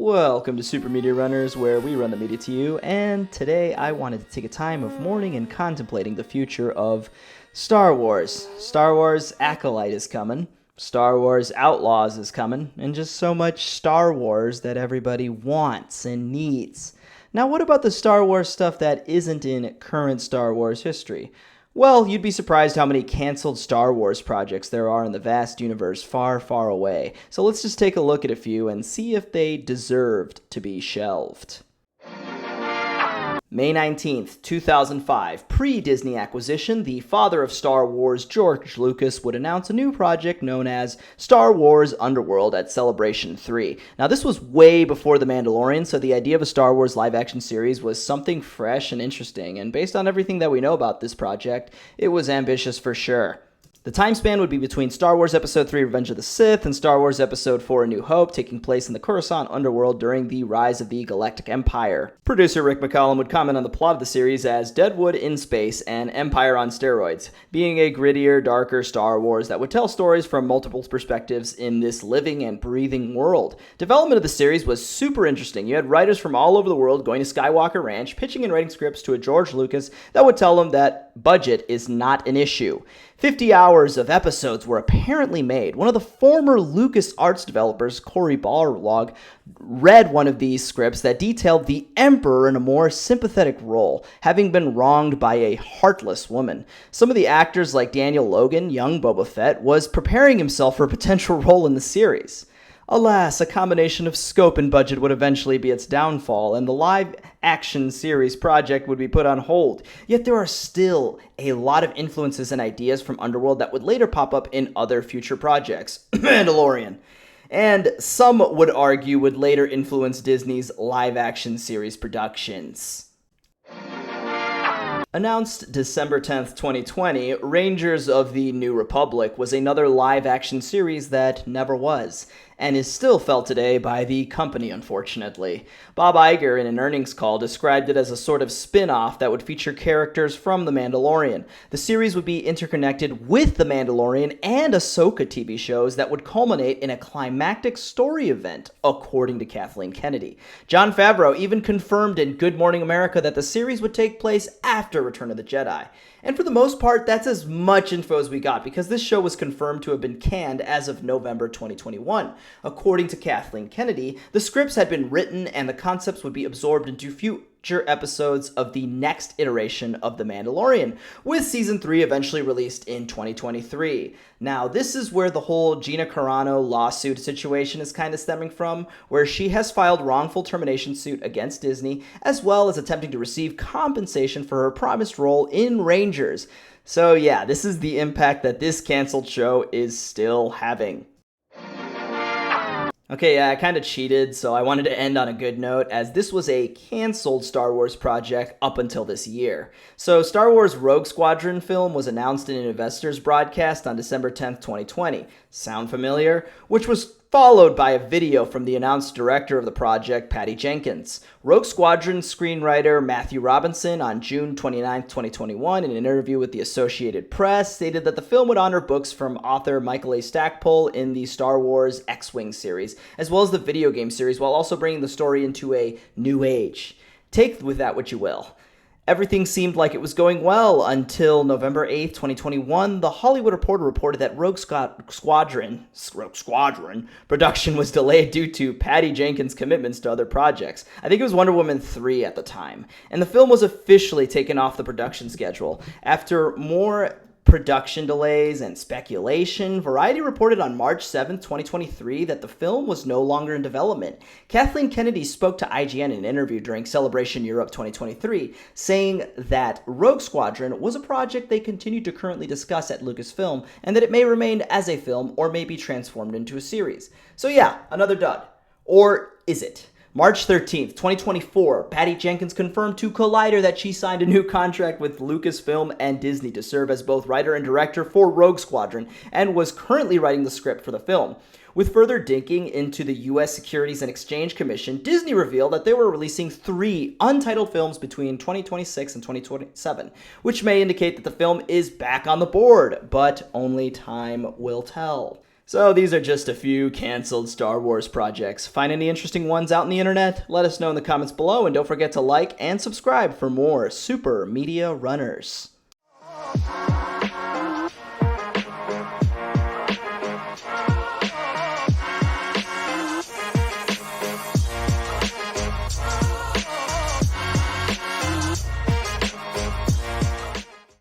Welcome to Super Media Runners, where we run the media to you, and today I wanted to take a time of mourning and contemplating the future of Star Wars. Star Wars Acolyte is coming, Star Wars Outlaws is coming, and just so much Star Wars that everybody wants and needs. Now, what about the Star Wars stuff that isn't in current Star Wars history? Well, you'd be surprised how many canceled Star Wars projects there are in the vast universe far, far away. So let's just take a look at a few and see if they deserved to be shelved. May 19th, 2005, pre-Disney acquisition, the father of Star Wars, George Lucas, would announce a new project known as Star Wars Underworld at Celebration 3. Now, this was way before The Mandalorian, so the idea of a Star Wars live-action series was something fresh and interesting, and based on everything that we know about this project, it was ambitious for sure. The time span would be between Star Wars Episode 3 Revenge of the Sith and Star Wars Episode 4 A New Hope, taking place in the Coruscant underworld during the rise of the Galactic Empire. Producer Rick McCallum would comment on the plot of the series as Deadwood in space and Empire on steroids, being a grittier, darker Star Wars that would tell stories from multiple perspectives in this living and breathing world. Development of the series was super interesting. You had writers from all over the world going to Skywalker Ranch, pitching and writing scripts to a George Lucas that would tell them that budget is not an issue. 50 hours of episodes were apparently made. One of the former LucasArts developers, Cory Barlog, read one of these scripts that detailed the Emperor in a more sympathetic role, having been wronged by a heartless woman. Some of the actors, like Daniel Logan, young Boba Fett, was preparing himself for a potential role in the series. Alas, a combination of scope and budget would eventually be its downfall, and the live-action series project would be put on hold. Yet there are still a lot of influences and ideas from Underworld that would later pop up in other future projects. Mandalorian. And some would argue would later influence Disney's live-action series productions. Announced December 10th, 2020, Rangers of the New Republic was another live-action series that never was, and is still felt today by the company, unfortunately. Bob Iger, in an earnings call, described it as a sort of spin-off that would feature characters from The Mandalorian. The series would be interconnected with The Mandalorian and Ahsoka TV shows that would culminate in a climactic story event, according to Kathleen Kennedy. Jon Favreau even confirmed in Good Morning America that the series would take place after Return of the Jedi. And for the most part, that's as much info as we got, because this show was confirmed to have been canned as of November 2021. According to Kathleen Kennedy, the scripts had been written and the concepts would be absorbed into future episodes of the next iteration of The Mandalorian, with Season 3 eventually released in 2023. Now, this is where the whole Gina Carano lawsuit situation is kind of stemming from, where she has filed wrongful termination suit against Disney, as well as attempting to receive compensation for her promised role in Rangers. So yeah, this is the impact that this canceled show is still having. Okay, yeah, I kind of cheated, so I wanted to end on a good note, as this was a canceled Star Wars project up until this year. So Star Wars Rogue Squadron film was announced in an investors broadcast on December 10th, 2020. Sound familiar? Which was followed by a video from the announced director of the project, Patty Jenkins. Rogue Squadron screenwriter Matthew Robinson, on June 29, 2021, in an interview with the Associated Press, stated that the film would honor books from author Michael A. Stackpole in the Star Wars X-Wing series, as well as the video game series, while also bringing the story into a new age. Take with that what you will. Everything seemed like it was going well until November 8th, 2021. The Hollywood Reporter reported that Rogue Squadron production was delayed due to Patty Jenkins' commitments to other projects. I think it was Wonder Woman 3 at the time. And the film was officially taken off the production schedule. After more production delays and speculation, Variety reported on March 7, 2023, that the film was no longer in development. Kathleen Kennedy spoke to IGN in an interview during Celebration Europe 2023, saying that Rogue Squadron was a project they continued to currently discuss at Lucasfilm, and that it may remain as a film or may be transformed into a series. So yeah, another dud. Or is it? March 13th, 2024, Patty Jenkins confirmed to Collider that she signed a new contract with Lucasfilm and Disney to serve as both writer and director for Rogue Squadron, and was currently writing the script for the film. With further digging into the U.S. Securities and Exchange Commission, Disney revealed that they were releasing 3 untitled films between 2026 and 2027, which may indicate that the film is back on the board, but only time will tell. So these are just a few canceled Star Wars projects. Find any interesting ones out in the internet? Let us know in the comments below, and don't forget to like and subscribe for more Super Media Runners.